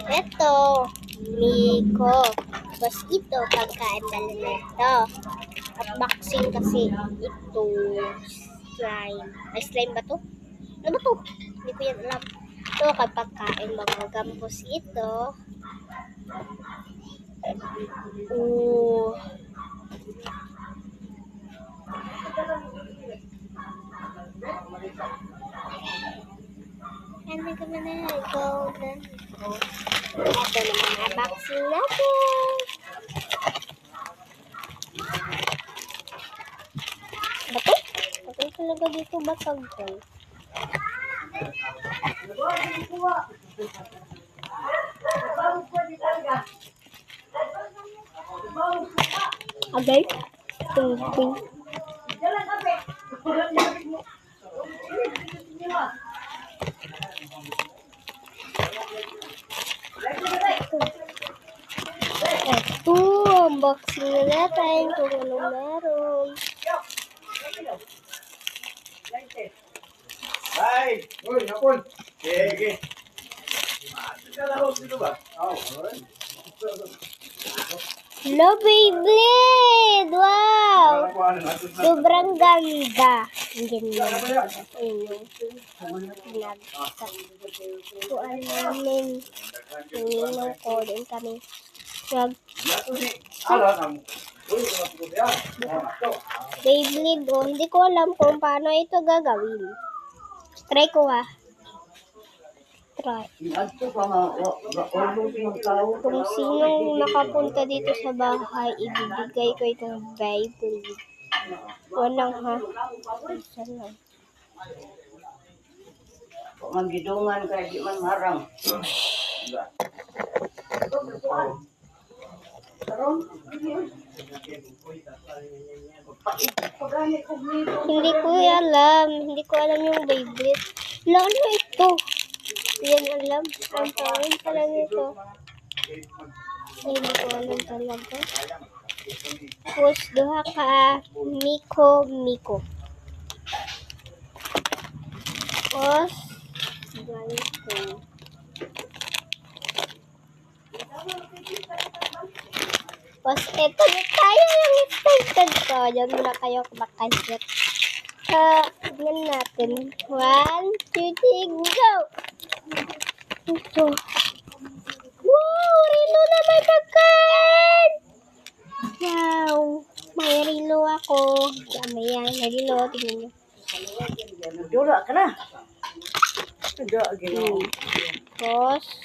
Ito, Miko. Tapos ito, pagkain pala nito. Unboxing kasi ito, slime. Ay, slime ba to? Ano ba to? Hindi ko yan alam. Ito, kapag kain mga gambos ito. Ano ka na golden. Ito naman, unboxing natin. Bato? Bato talaga dito batag ko. Agay? Tung. Ito, unboxing na natin kung anong meron. Hai, oi, napon. Sige. Hello, Beyblade! Wow! Sobrang ganda. Ang ganda. Ayun. Kuan namin. Nininom ko din kami. Beyblade, oh. Hindi ko alam kung paano ito gagawin. Try ko ha. Try. Kung sinong nakapunta dito sa bahay, ibibigay ko itong Beyblade. Walang ha. Isa lang. Manggidungan kaya di man marang. Hindi ko alam yung Beyblade. Lalo ito. Yan alam. Ang tawin pala nito. Ay, hindi ko alam talaga. Tapos, duha ka Miko. Tapos, ganito. Tapos, ito na tayo yung excited ko. Diyan muna kayo kumakasit. Tignan natin. 1, 2, 3, go! Ito. Wow! Rilo na may pagkain! Wow! May rilo ako. May yan. May rilo. Tingnan nyo. Dula ka na. Dula, ginawa. Tapos,